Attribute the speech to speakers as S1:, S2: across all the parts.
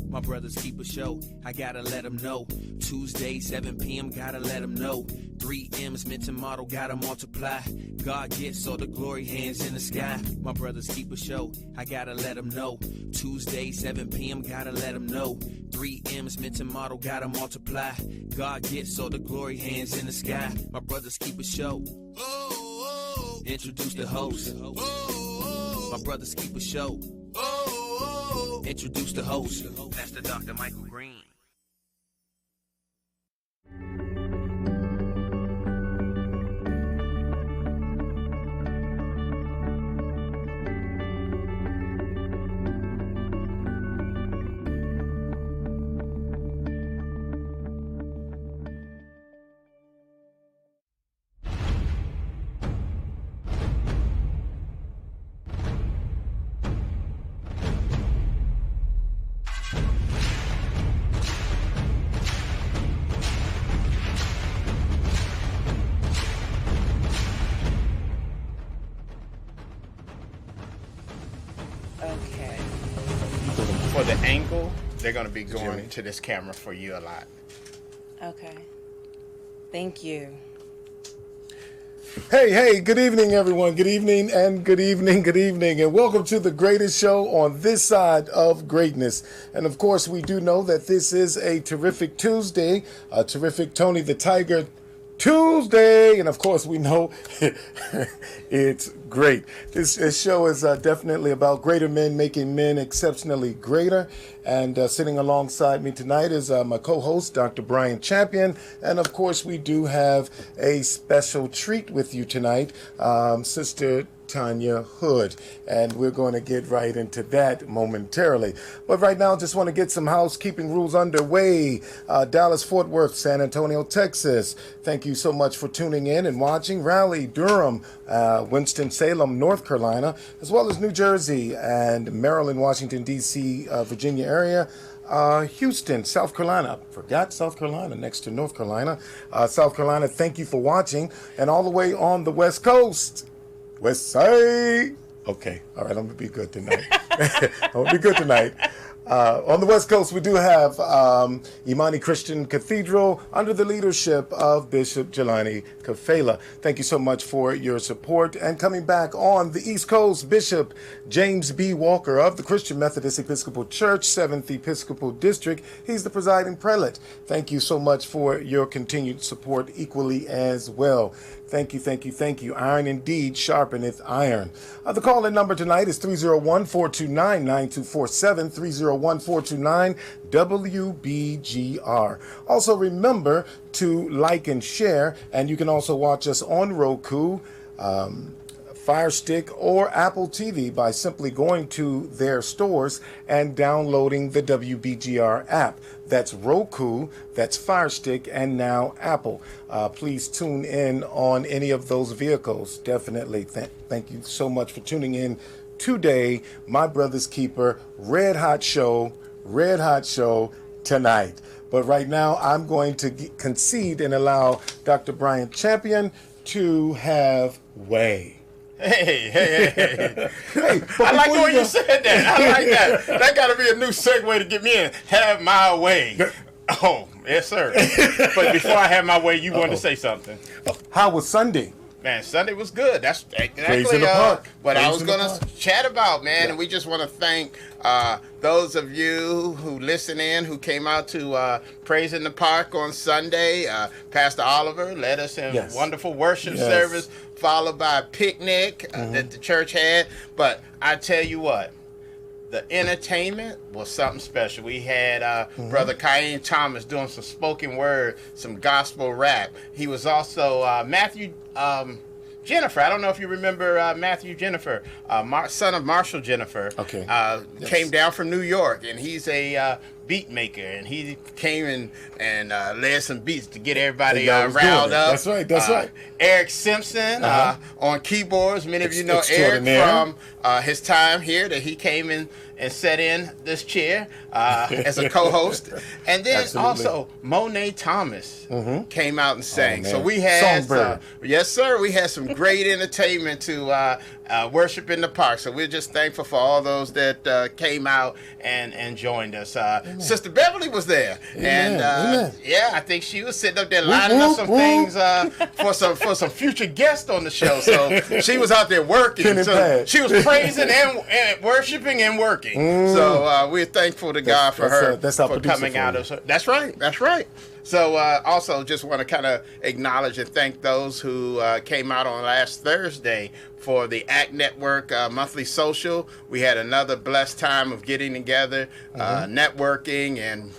S1: My brothers keep a show, I gotta let them know. Tuesday, 7 p.m., gotta let them know. 3 M's, mint and model, gotta multiply. God gets all the glory, hands in the sky. My brothers keep a show, I gotta let them know. Tuesday, 7 p.m., gotta let them know. 3 M's, mint and model, gotta multiply. God gets all the glory, hands in the sky. My brothers keep a show. Introduce the host. My brothers keep a show. Introduce the host. That's the Dr. Michael Green.
S2: For the angle, they're going to be going to this camera for you a lot.
S3: Okay. Thank you.
S4: Hey, good evening, everyone. Good evening, and welcome to the greatest show on this side of greatness. And of course, we do know that this is a terrific Tuesday, a terrific Tony the Tiger Tuesday, and of course we know it's great. This show is definitely about greater men making men exceptionally greater, and sitting alongside me tonight is my co-host, Dr. Bryan Champion, and of course we do have a special treat with you tonight, Sister Tanya Hood, and we're going to get right into that momentarily. But right now, just want to get some housekeeping rules underway. Dallas, Fort Worth, San Antonio, Texas. Thank you so much for tuning in and watching. Raleigh, Durham, Winston-Salem, North Carolina, as well as New Jersey and Maryland, Washington, D.C., Virginia area. Houston, South Carolina. Forgot South Carolina next to North Carolina. South Carolina, thank you for watching. And all the way on the West Coast. West Side. Okay. All right. I'm going to be good tonight. On the West Coast, we do have Imani Christian Cathedral under the leadership of Bishop Jelani Kafela. Thank you so much for your support. And coming back on the East Coast, Bishop James B. Walker of the Christian Methodist Episcopal Church, 7th Episcopal District. He's the presiding prelate. Thank you so much for your continued support equally as well. Thank you. Iron indeed sharpeneth iron. The call-in number tonight is 301-429-9247, 301-429-WBGR. Also remember to like and share, and you can also watch us on Roku, Fire Stick, or Apple TV by simply going to their stores and downloading the WBGR app. That's Roku, that's Fire Stick, and now Apple. Please tune in on any of those vehicles. Definitely. Thank you so much for tuning in today. My Brother's Keeper, Red Hot Show tonight. But right now, I'm going to concede and allow Dr. Bryan Champion to have way.
S2: Hey. I like the way you said that. I like that. That got to be a new segue to get me in. Have my way. Oh, yes, sir. But before I have my way, you wanted to say something.
S4: How was Sunday?
S2: Man, Sunday was good. That's exactly what I was going to chat about, man. Yeah. And we just want to thank those of you who listen in, who came out to Praise in the Park on Sunday. Pastor Oliver led us in wonderful worship service, followed by a picnic that the church had. But I tell you what, the entertainment was something special. We had Brother Kyan Thomas doing some spoken word, some gospel rap. He was also Matthew Jennifer. I don't know if you remember Matthew Jennifer, son of Marshall Jennifer. Okay. Came down from New York, and he's a beat maker, and he came and led some beats to get everybody riled up.
S4: That's right.
S2: Eric Simpson on keyboards. Many of you know Eric from his time here, that he came in and sat in this chair as a co-host. And then also Monet Thomas came out and sang. So we had we had some great entertainment to Worship in the Park. So we're just thankful for all those that came out and joined us. Sister Beverly was there.
S4: Amen.
S2: And yeah, I think she was sitting up there lining up some things for some future guests on the show. So she was out there working. So she was praising and worshiping and working. So we're thankful to God for her for coming out of. That's right. That's right. So also just want to kind of acknowledge and thank those who came out on last Thursday for the ACT Network monthly social. We had another blessed time of getting together, networking, and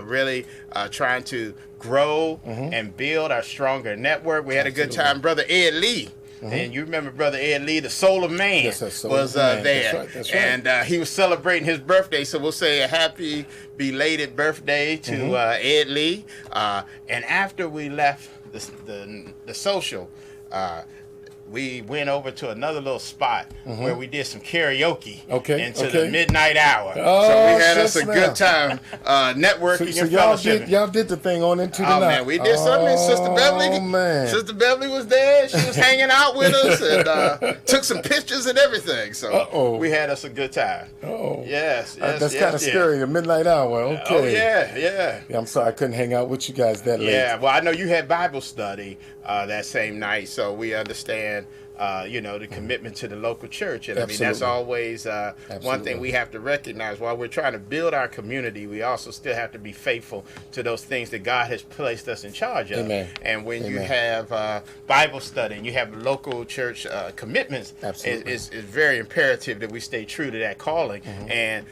S2: really trying to grow and build our stronger network. We had a good time. Brother Ed Lee. And you remember Brother Ed Lee, the Soul of Man, was there. That's right. And he was celebrating his birthday, so we'll say a happy belated birthday to Ed Lee. And after we left the social, we went over to another little spot where we did some karaoke into the midnight hour. Oh, so we had us a good time networking and fellowshipping.
S4: Y'all did the thing on into the night.
S2: Man, we did something. Sister Beverly was there. She was hanging out with us and took some pictures and everything. So we had us a good time. Yes.
S4: That's kind of scary, a midnight hour. Okay.
S2: Oh, yeah.
S4: I'm sorry I couldn't hang out with you guys that late.
S2: Yeah, well, I know you had Bible study that same night, so we understand the commitment to the local church. And I mean, that's always one thing we have to recognize. While we're trying to build our community, we also still have to be faithful to those things that God has placed us in charge of.
S4: Amen.
S2: And when you have Bible study and you have local church commitments, it's very imperative that we stay true to that calling and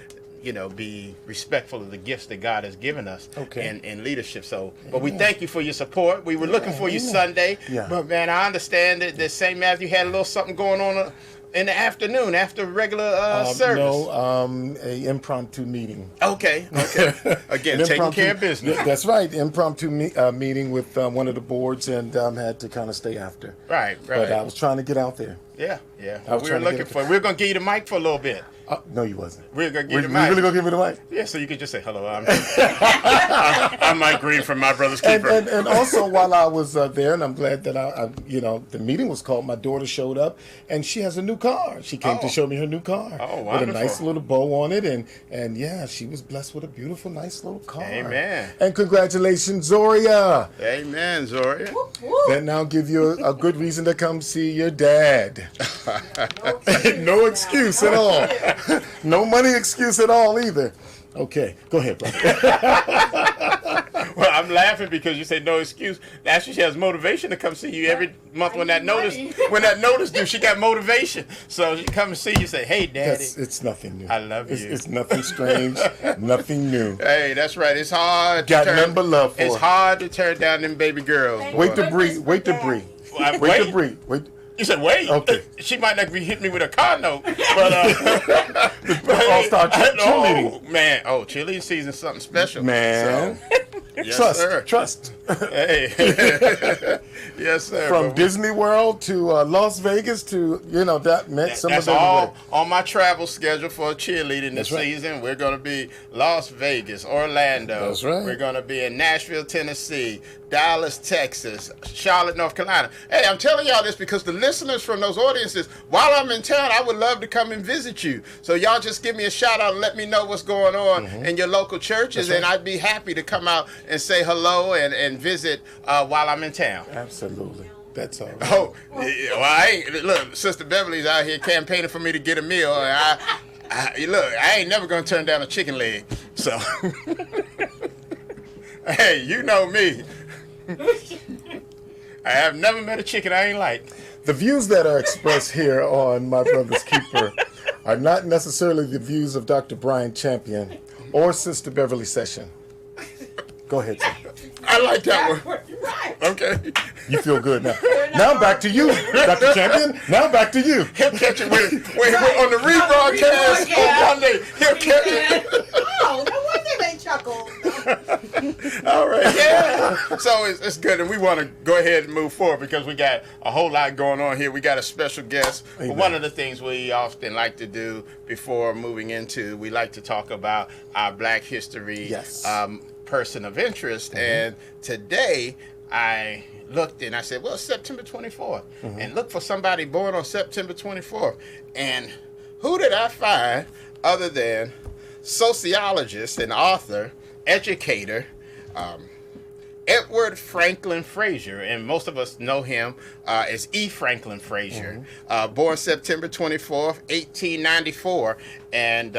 S2: be respectful of the gifts that God has given us in leadership. So, but we thank you for your support. We were looking for you Sunday, but man, I understand that St. Matthew had a little something going on in the afternoon after regular service.
S4: No, a impromptu meeting.
S2: Okay. Again, taking care of business.
S4: That's right. Impromptu meeting with one of the boards, and had to kind of stay after.
S2: Right.
S4: But I was trying to get out there.
S2: Yeah. We were looking for. We were gonna give you the mic for a little bit.
S4: No, you wasn't.
S2: We're gonna give you the mic.
S4: You really gonna give me the mic?
S2: Yeah, so you could just say hello. I'm Mike Green from My Brother's Keeper.
S4: And also while I was there, and I'm glad that the meeting was called. My daughter showed up, and she has a new car. She came to show me her new car.
S2: Oh, wonderful.
S4: With a nice little bow on it, and yeah, she was blessed with a beautiful, nice little car.
S2: Amen.
S4: And congratulations, Zoria.
S2: Amen, Zoria.
S4: That now give you a good reason to come see your dad. No excuse at all. No money excuse at all either. Okay, go ahead, bro.
S2: Well, I'm laughing because you say no excuse. Actually, she has motivation to come see you every month when that notice due. She got motivation, so she come and see you. Say, "Hey, Daddy."
S4: It's nothing new.
S2: I love you.
S4: It's nothing strange, nothing new.
S2: Hey, that's right. It's hard.
S4: Got nothing but love for
S2: It's hard to turn down them baby girls.
S4: Wait to breathe. Wait to breathe. Wait to breathe. Wait.
S2: You said, wait.
S4: Okay.
S2: She might not be hitting me with a car note. But
S4: all-star cheerleading.
S2: Man. Oh, cheerleading season's something special.
S4: Man.
S2: So, yes,
S4: Trust.
S2: Hey. Yes, sir.
S4: From Disney World to Las Vegas to, that meant some of
S2: That's all on my travel schedule for cheerleading this season. We're going to be Las Vegas, Orlando.
S4: That's right.
S2: We're going to be in Nashville, Tennessee, Dallas, Texas, Charlotte, North Carolina. Hey, I'm telling y'all this because the listeners from those audiences, while I'm in town, I would love to come and visit you. So y'all just give me a shout out and let me know what's going on in your local churches, and I'd be happy to come out and say hello and visit while I'm in town.
S4: Absolutely. That's all right.
S2: Oh, well, look, Sister Beverly's out here campaigning for me to get a meal. And I ain't never going to turn down a chicken leg. So, hey, you know me. I have never met a chicken I ain't like.
S4: The views that are expressed here on My Brother's Keeper are not necessarily the views of Dr. Bryan Champion or Sister Beverly Session. Go ahead, sir.
S2: I like that one.
S5: Right.
S2: Okay.
S4: You feel good now. Now back to you, Dr. Champion. Now back to you.
S2: He'll catch it on the rebroadcast on Monday. He'll catch it.
S5: Oh, no wonder they chuckled.
S2: All right, yeah. So it's good, and we want to go ahead and move forward because we got a whole lot going on here. We got a special guest. But one of the things we often like to do before moving into, we like to talk about our Black history person of interest. And today I looked and I said, well, September 24th. And look for somebody born on September 24th. And who did I find other than sociologist and author, educator, Edward Franklin Frazier, and most of us know him as E. Franklin Frazier, born September 24th, 1894, and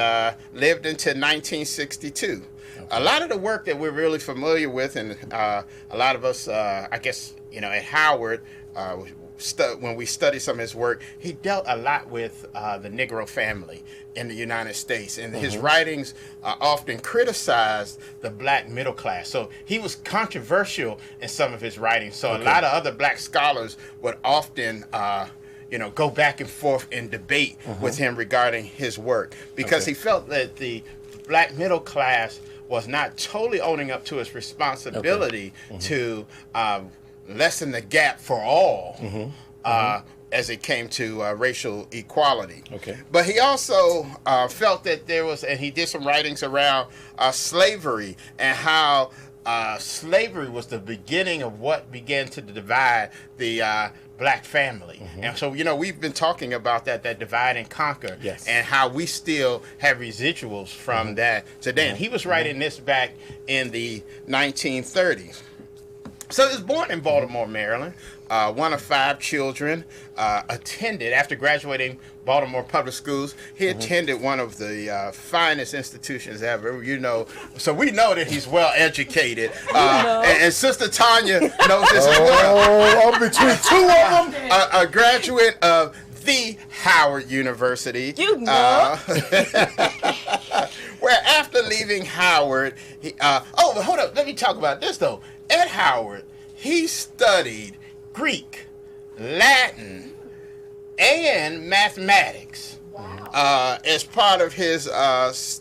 S2: lived until 1962. Okay. A lot of the work that we're really familiar with, and a lot of us, I guess, at Howard, when we study some of his work, he dealt a lot with the Negro family in the United States, and his writings often criticized the black middle class. So he was controversial in some of his writings. So a lot of other black scholars would often go back and forth and debate with him regarding his work, because he felt that the black middle class was not totally owning up to its responsibility to lessen the gap for all as it came to racial equality. But he also felt that there was, and he did some writings around slavery and how slavery was the beginning of what began to divide the black family. And so, we've been talking about that divide and conquer, and how we still have residuals from that today. And he was writing this back in the 1930s. So he was born in Baltimore, Maryland, one of 5 children, attended, after graduating Baltimore public schools, he attended one of the finest institutions ever, so we know that he's well educated. And Sister Tanya knows this as well.
S4: I'm between 2 of them.
S2: A graduate of the Howard University. Where after leaving Howard, but hold up, let me talk about this though. At Howard, he studied Greek, Latin, and mathematics as part of his, and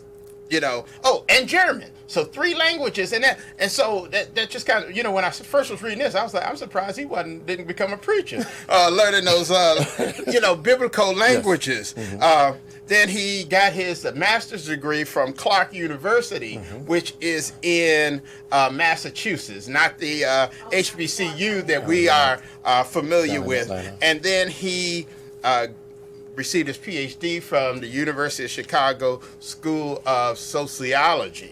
S2: German. So 3 languages, and so that just kind of, when I first was reading this, I was like, I'm surprised he didn't become a preacher, learning those, biblical languages. Then he got his master's degree from Clark University, which is in Massachusetts, not the HBCU that we are familiar with. And then he received his PhD from the University of Chicago School of Sociology.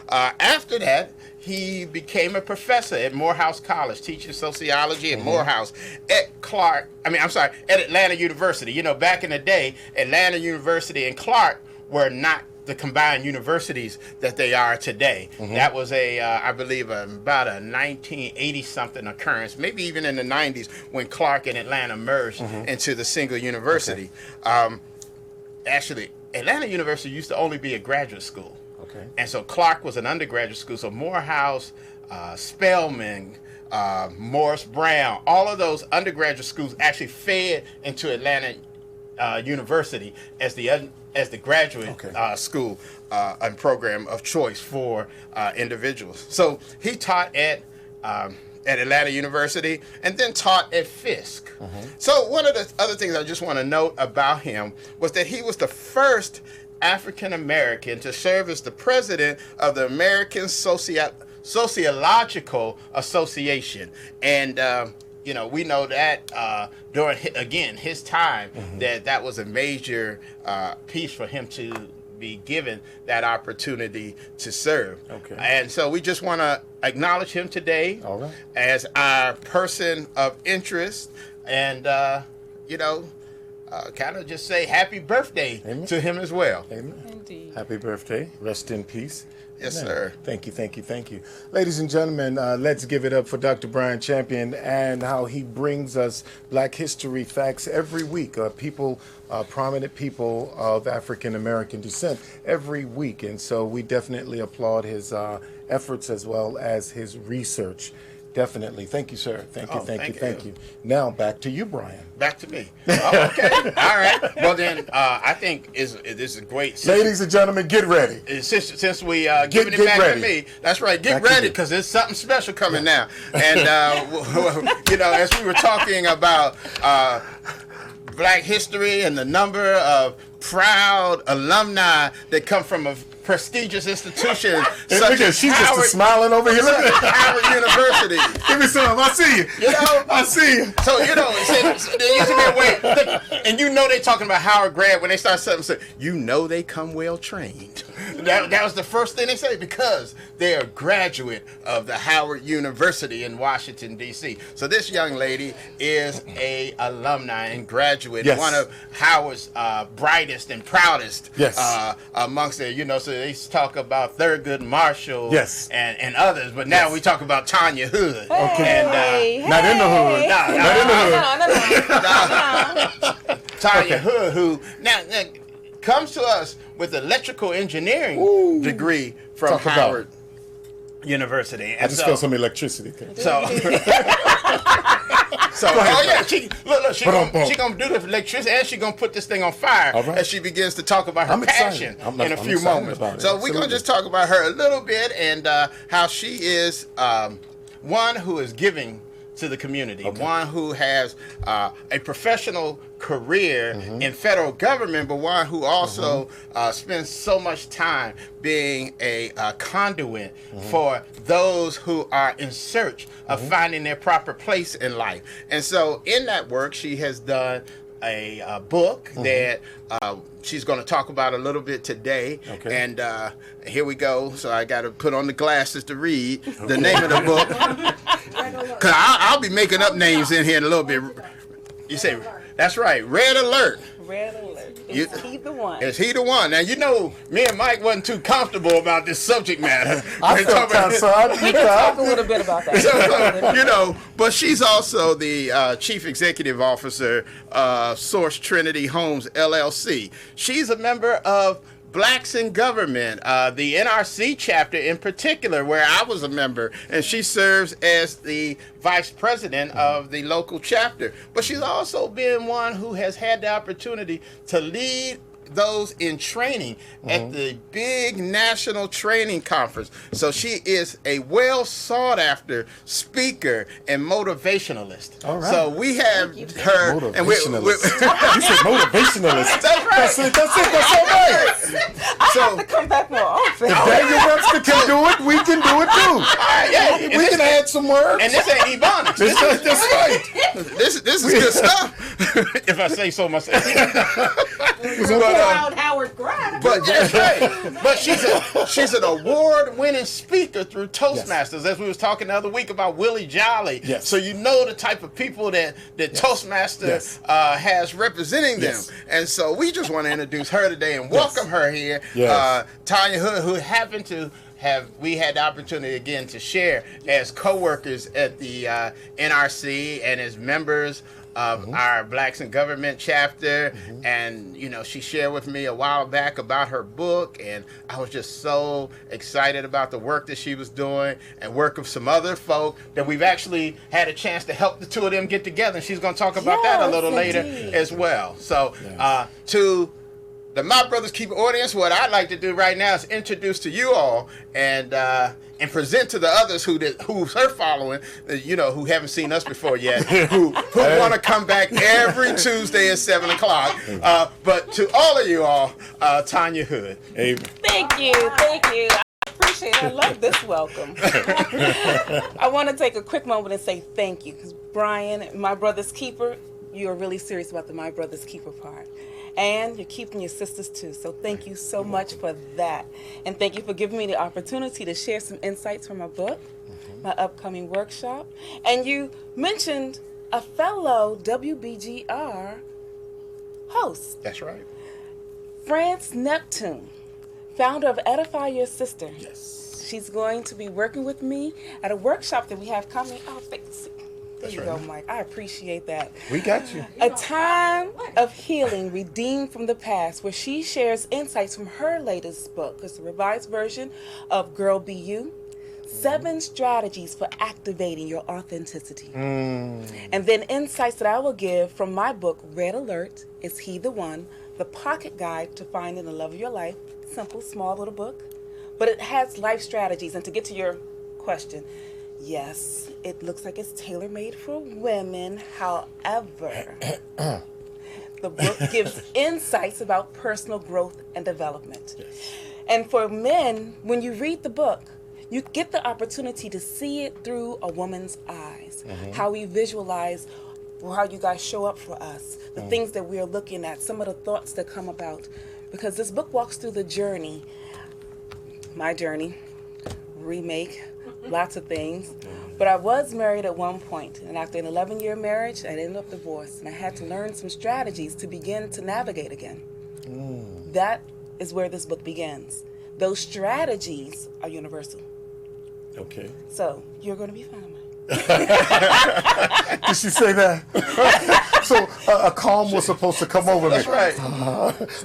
S2: After that, he became a professor at Morehouse College, teaching sociology at Morehouse at Atlanta University. Back in the day, Atlanta University and Clark were not the combined universities that they are today. That was I believe, about a 1980-something occurrence, maybe even in the 90s, when Clark and Atlanta merged into the single university. Actually, Atlanta University used to only be a graduate school. And so Clark was an undergraduate school. So Morehouse, Spelman, Morris Brown, all of those undergraduate schools actually fed into Atlanta University as the graduate school and program of choice for individuals. So he taught at Atlanta University and then taught at Fisk. So one of the other things I just want to note about him was that he was the first African American to serve as the president of the American Sociological Association. And we know that during, again, his time, that was a major piece for him to be given that opportunity to serve. And so we just want to acknowledge him today as our person of interest, and kind of just say happy birthday to him as well.
S3: Indeed.
S4: Happy birthday. Rest in peace.
S2: Yes, sir.
S4: Thank you. Ladies and gentlemen, let's give it up for Dr. Bryan Champion and how he brings us Black history facts every week. Prominent people of African American descent every week. And so we definitely applaud his efforts as well as his research. Definitely. Thank you, sir. Thank you. Now back to you, Bryan.
S2: Back to me. Okay. All right. Well, then, I think this is great.
S4: Ladies and gentlemen, get ready.
S2: Since we giving it back to me, that's right. Get ready, because there's something special coming now. And as we were talking about Black history and the number of proud alumni that come from a prestigious institutions
S4: Look at, she's just smiling over here. Look at
S2: Howard University.
S4: Give me some. I see you.
S2: You know,
S4: I see you.
S2: So there used to be a way, and they talking about Howard grad when they start something. Say, they come well trained. That was the first thing they say because they're a graduate of the Howard University in Washington D.C. So this young lady is a alumni and graduate, one of Howard's brightest and proudest amongst their, so they talk about Thurgood Marshall and others, but now we talk about Tanya Hood.
S4: Not in the hood.
S2: No. Tanya Hood, who now comes to us with an electrical engineering degree from Howard University. And
S4: I just felt some electricity.
S2: She gonna do the electricity and she gonna put this thing on fire as she begins to talk about her passion in a few moments. So we're gonna just talk about her a little bit and how she is one who is giving to the community, one who has a professional career in federal government, but one who also spends so much time being a conduit for those who are in search of finding their proper place in life. And so in that work, she has done a book that she's going to talk about a little bit today. And here we go. So I got to put on the glasses to read the name of the book. Because I'll be making up names in here in a little bit. You say, that's right, Red Alert.
S3: Red Alert. Is he the one?
S2: Is he the one? Now, me and Mike wasn't too comfortable about this subject matter.
S3: We can talk a little bit about that.
S2: But she's also the Chief Executive Officer of Source Trinity Homes, LLC. She's a member of Blacks in Government, the NRC chapter in particular, where I was a member, and she serves as the vice president of the local chapter. But she's also been one who has had the opportunity to lead those in training at the big national training conference. So she is a well sought after speaker and motivationalist.
S4: All right.
S2: So we have her and
S4: you said motivationalist. That's it. That's all right.
S3: I have to come back more often.
S4: If Daniel Webster can do it, we can do it too. We can add some words.
S2: And this ain't Ebonics.
S4: That's right.
S2: This is good stuff. If I say so myself.
S5: Howard grad.
S2: But that's right. But she's an award-winning speaker through Toastmasters, as we was talking the other week about Willie Jolly.
S4: Yes.
S2: So you know the type of people that Toastmasters has representing them. And so we just want to introduce her today and welcome her here. Tanya Hood, who happened to we had the opportunity again to share as co-workers at the NRC and as members of our Blacks in Government chapter. And she shared with me a while back about her book, and I was just so excited about the work that she was doing and work of some other folk that we've actually had a chance to help the two of them get together, and she's going to talk about that a little later as well. So to the My Brothers Keeper audience, what I'd like to do right now is introduce to you all and present to the others who's her following, who haven't seen us before yet, who want to come back every Tuesday at 7 o'clock. But to all of you all, Tanya Hood.
S4: Amen.
S3: Thank you. I appreciate it. I love this welcome. I want to take a quick moment and say thank you, because Bryan, My Brother's Keeper, you are really serious about the My Brother's Keeper part. And you're keeping your sisters too. So thank you so much for that. And thank you for giving me the opportunity to share some insights from my book, my upcoming workshop. And you mentioned a fellow WBGR host.
S2: That's right.
S3: France Neptune, founder of Edify Your Sister.
S2: Yes.
S3: She's going to be working with me at a workshop that we have coming. Oh, thanks. There you go, Mike. I appreciate that.
S4: We got you.
S3: A time of healing redeemed from the past, where she shares insights from her latest book. It's a revised version of Girl Be You, 7 strategies for activating your authenticity. And then insights that I will give from my book, Red Alert, Is He the One? The Pocket Guide to Finding the Love of Your Life. Simple, small little book. But it has life strategies. And to get to your question, yes, it looks like it's tailor-made for women. However, the book gives insights about personal growth and development. And for men, when you read the book, you get the opportunity to see it through a woman's eyes, how we visualize, or how you guys show up for us, the things that we are looking at, some of the thoughts that come about. Because this book walks through the journey, my journey, remake, lots of things. But I was married at one point, and after an 11-year marriage, I ended up divorced, and I had to learn some strategies to begin to navigate again. That is where this book begins. Those strategies are universal.
S4: Okay.
S3: So, you're going to be fine.
S4: Did she say that? So a calm was supposed to come over me.
S2: That's right.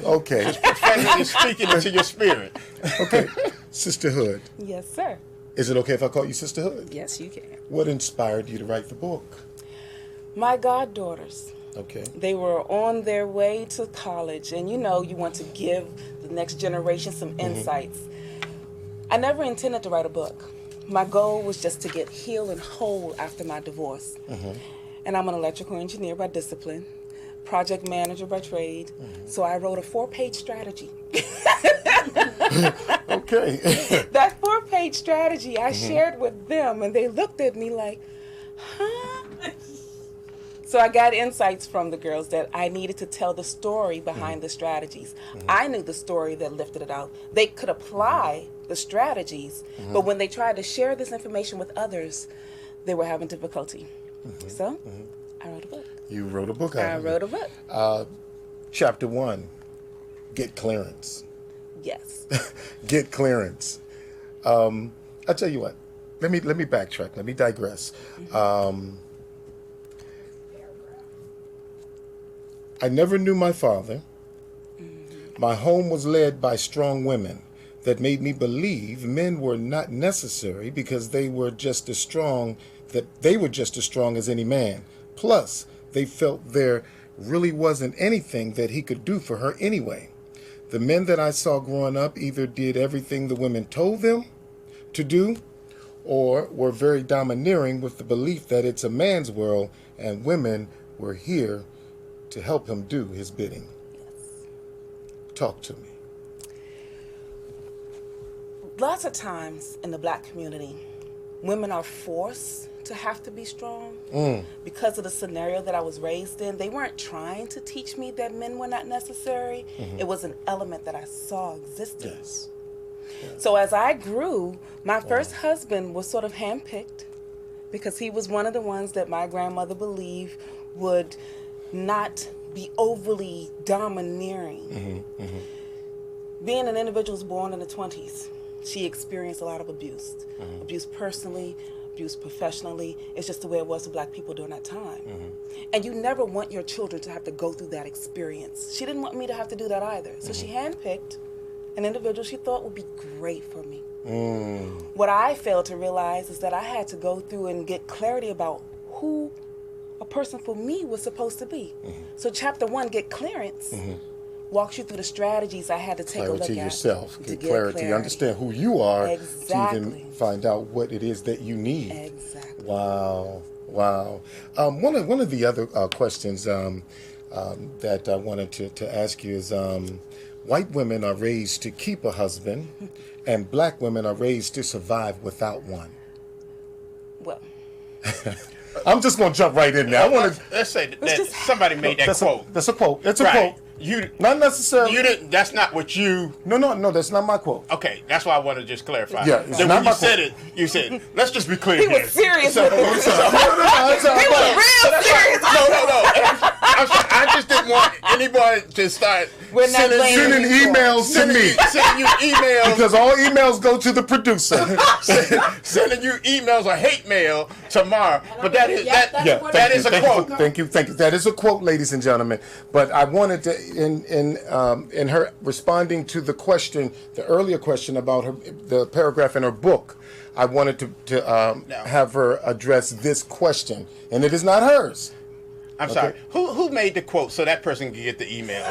S4: Okay.
S2: Prophetically speaking into your spirit.
S4: Okay. Sisterhood.
S3: Yes, sir.
S4: Is it okay if I call you Sisterhood?
S3: Yes, you can.
S4: What inspired you to write the book?
S3: My goddaughters.
S4: Okay.
S3: They were on their way to college, and you know, you want to give the next generation some insights. I never intended to write a book. My goal was just to get healed and whole after my divorce. And I'm an electrical engineer by discipline, project manager by trade, so I wrote a 4-page strategy.
S4: Okay.
S3: That 4-page strategy I shared with them, and they looked at me like, huh? So I got insights from the girls that I needed to tell the story behind the strategies. I knew the story that lifted it out. They could apply the strategies, but when they tried to share this information with others, they were having difficulty. So I wrote a book.
S4: You wrote a book out
S3: I
S4: of it.
S3: wrote a book.
S4: Chapter 1, get clearance.
S3: Yes.
S4: Get clearance. I'll tell you what. Let me backtrack. Let me digress. I never knew my father. My home was led by strong women that made me believe men were not necessary because they were just as strong as any man. Plus, they felt there really wasn't anything that he could do for her anyway. The men that I saw growing up either did everything the women told them to do or were very domineering with the belief that it's a man's world and women were here to help him do his bidding. Talk to me.
S3: Lots of times in the black community, women are forced to have to be strong because of the scenario that I was raised in. They weren't trying to teach me that men were not necessary. It was an element that I saw existing.
S4: Yes.
S3: So as I grew, my first husband was sort of handpicked because he was one of the ones that my grandmother believed would not be overly domineering. Being an individual who's born in the 20s, she experienced a lot of abuse. Abuse personally, abuse professionally. It's just the way it was to black people during that time. And you never want your children to have to go through that experience. She didn't want me to have to do that either. So she handpicked an individual she thought would be great for me. What I failed to realize is that I had to go through and get clarity about who a person for me was supposed to be. So chapter 1, get clearance, walks you through the strategies I had to take a look at.
S4: Clarity yourself.
S3: To
S4: Get clarity. Understand who you are
S3: Exactly.
S4: to even find out what it is that you need.
S3: Exactly.
S4: Wow. One of the other questions that I wanted to ask you is, white women are raised to keep a husband, and black women are raised to survive without one.
S3: Well,
S4: I'm just going to jump right in there. I want to.
S2: Let's say that somebody made that quote.
S4: That's a quote. It's a
S2: Right.
S4: quote.
S2: You
S4: Not necessarily.
S2: You didn't. That's not what you.
S4: No, that's not my quote.
S2: Okay, that's why I want to just clarify.
S4: Yeah, it's
S2: Then
S4: not
S2: when
S4: my
S2: you said
S4: quote.
S2: it, you said, "Let's just be clear."
S3: he
S2: here.
S3: was serious
S2: So-
S3: with it.
S4: No,
S3: He was real serious.
S2: No. I just didn't want anybody to start
S3: We're not
S2: sending
S3: blaming
S4: Sending
S3: you.
S4: emails to me.
S2: sending you emails,
S4: Because all emails go to the producer.
S2: sending you emails or hate mail tomorrow. But that is
S5: Yeah,
S2: that.
S4: Yeah,
S2: That is a quote.
S4: Thank you. That is a quote, ladies and gentlemen. But I wanted to, in her responding to the question, the earlier question about the paragraph in her book, I wanted to have her address this question, and it is not hers.
S2: I'm sorry. Who made the quote so that person can get the email?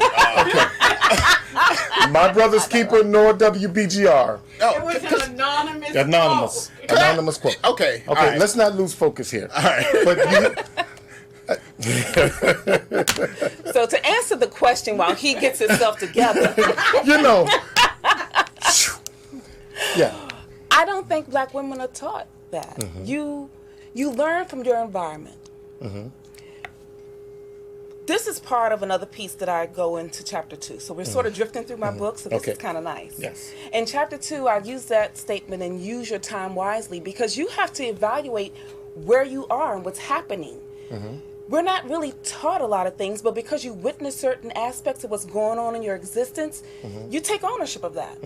S4: My brother's keeper, nor WBGR.
S5: It was an anonymous
S4: Anonymous.
S5: quote.
S4: Anonymous quote.
S2: Okay.
S4: Okay.
S2: all right.
S4: Let's not lose focus here.
S2: All right.
S4: But
S3: So to answer the question while he gets himself together,
S4: you know, Yeah.
S3: I don't think black women are taught that. You learn from your environment. This is part of another piece that I go into chapter 2. So we're sort of drifting through my book, so this is kind of nice.
S4: Yes.
S3: In chapter 2, I use that statement and use your time wisely, because you have to evaluate where you are and what's happening. We're not really taught a lot of things, but because you witness certain aspects of what's going on in your existence, you take ownership of that.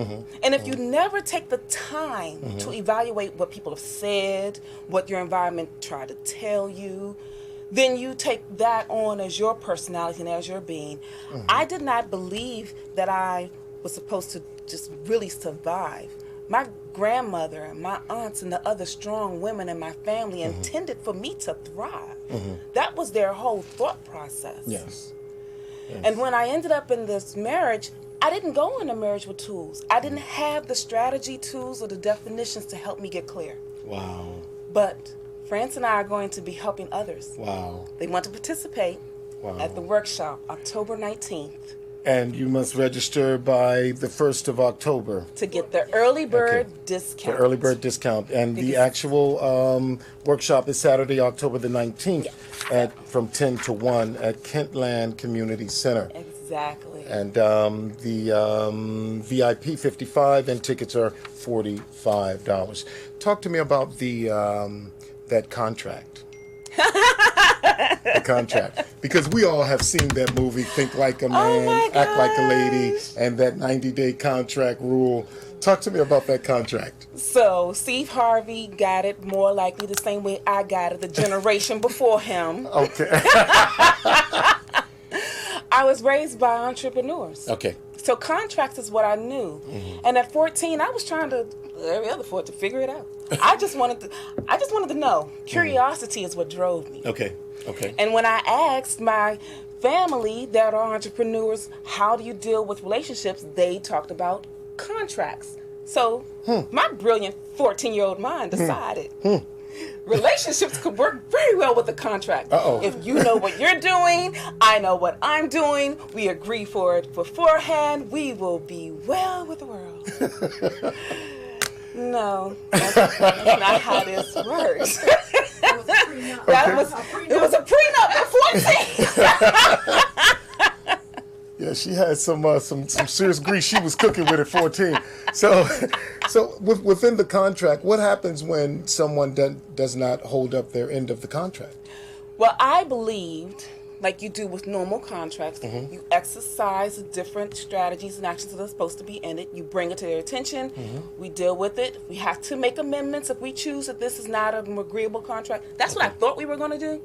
S3: And if you never take the time to evaluate what people have said, what your environment tried to tell you, then you take that on as your personality and as your being. I did not believe that I was supposed to just really survive. My grandmother and my aunts and the other strong women in my family intended for me to thrive. That was their whole thought process.
S4: Yes.
S3: And when I ended up in this marriage, I didn't go into marriage with tools. I didn't have the strategy tools or the definitions to help me get clear.
S4: Wow.
S3: But France and I are going to be helping others.
S4: Wow.
S3: They want to participate at the workshop October 19th.
S4: And you must register by the 1st of October.
S3: To get the early bird discount.
S4: The early bird discount. And the actual workshop is Saturday, October the 19th from 10 to 1 at Kentland Community Center.
S3: Exactly.
S4: And the VIP $55 and tickets are $45. Talk to me about the that contract. The contract, because we all have seen that movie, Think Like a Man, Act Like a Lady, and that 90-day contract rule. Talk to me about that contract.
S3: So Steve Harvey got it more likely the same way I got it the generation before him.
S4: Okay.
S3: I was raised by entrepreneurs.
S4: Okay.
S3: So contracts is what I knew. And at 14, I was trying to, every other 4 to figure it out. I just wanted to know. Curiosity is what drove me.
S4: Okay. Okay.
S3: And when I asked my family that are entrepreneurs, how do you deal with relationships? They talked about contracts. So my brilliant 14-year-old mind decided relationships could work very well with a contract. If you know what you're doing, I know what I'm doing, we agree for it beforehand, we will be well with the world. No, that's not how this works. It was a prenup at 14.
S4: Yeah, she had some serious grease she was cooking with at 14. So within the contract, what happens when someone does not hold up their end of the contract?
S3: Well, I believed, like you do with normal contracts, you exercise the different strategies and actions that are supposed to be in it. You bring it to their attention. We deal with it. We have to make amendments if we choose that this is not an agreeable contract. That's what I thought we were going to do.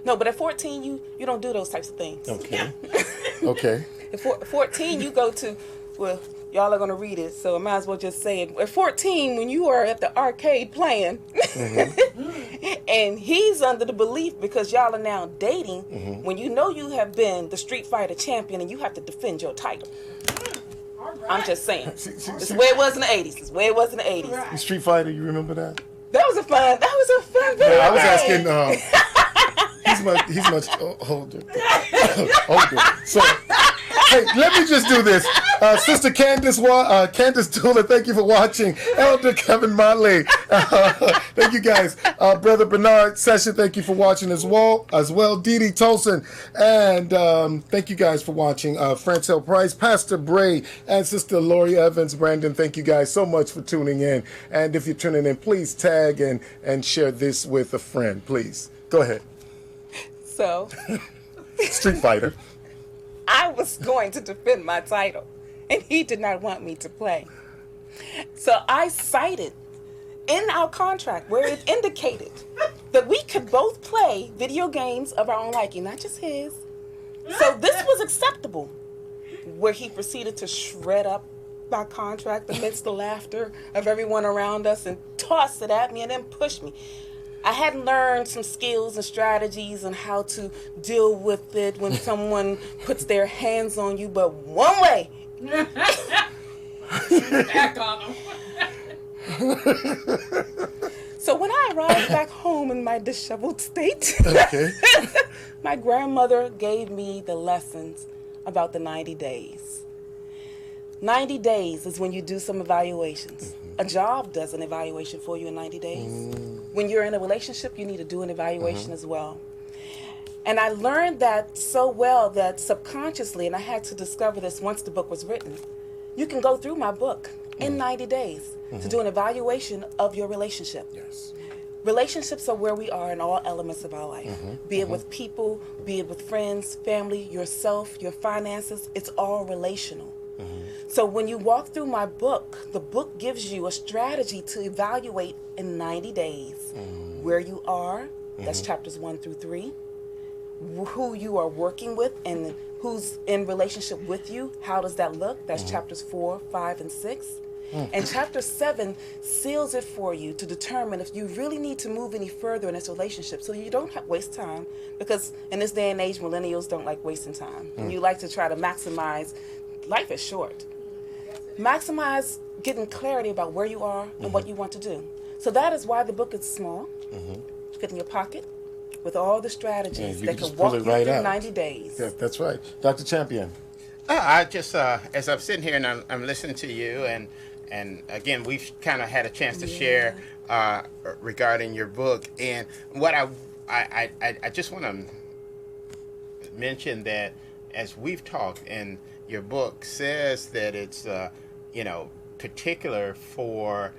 S3: No, but at 14, you don't do those types of things.
S4: Okay. Okay.
S3: At 14, you go to, well, y'all are going to read it, so I might as well just say it. At 14, when you are at the arcade playing, and he's under the belief, because y'all are now dating, when you know you have been the Street Fighter champion and you have to defend your title. I'm just saying. It's the way it was in the 80s. It's the way it was in the 80s.
S4: The Street Fighter, you remember that?
S3: That was a fun video.
S4: I was asking, he's much older. So, hey, let me just do this. Sister Candace Dula, thank you for watching. Elder Kevin Motley, thank you guys. Brother Bernard Session, thank you for watching as well. Dee Dee Tolson, and thank you guys for watching. Francel Price, Pastor Bray, and Sister Lori Evans. Brandon, thank you guys so much for tuning in. And if you're tuning in, please tag and share this with a friend, please. Go ahead.
S3: So,
S4: Street Fighter.
S3: I was going to defend my title, and he did not want me to play. So I cited in our contract where it indicated that we could both play video games of our own liking, not just his. So this was acceptable, where he proceeded to shred up my contract amidst the laughter of everyone around us and toss it at me and then push me. I hadn't learned some skills and strategies on how to deal with it when someone puts their hands on you, but one way.
S5: Back on them.
S3: So when I arrived back home in my disheveled state, my grandmother gave me the lessons about the 90 days. 90 days is when you do some evaluations. A job does an evaluation for you in 90 days. When you're in a relationship, you need to do an evaluation as well. And I learned that so well that subconsciously, and I had to discover this once the book was written, you can go through my book in 90 days to do an evaluation of your relationship.
S4: Yes.
S3: Relationships are where we are in all elements of our life, be it with people, be it with friends, family, yourself, your finances. It's all relational. So when you walk through my book, the book gives you a strategy to evaluate in 90 days where you are, that's chapters 1 through 3, who you are working with and who's in relationship with you, how does that look? That's chapters 4, 5, and 6. And chapter 7 seals it for you to determine if you really need to move any further in this relationship so you don't waste time, because in this day and age, millennials don't like wasting time. And you like to try to maximize. Life is short. Maximize getting clarity about where you are and what you want to do. So that is why the book is small, fit in your pocket, with all the strategies that can walk you through 90 days.
S4: Yeah, that's right. Dr. Champion.
S2: I just, as I'm sitting here and I'm listening to you, and again, we've kind of had a chance to share regarding your book. And what I just want to mention that as we've talked, and your book says that it's, particular for,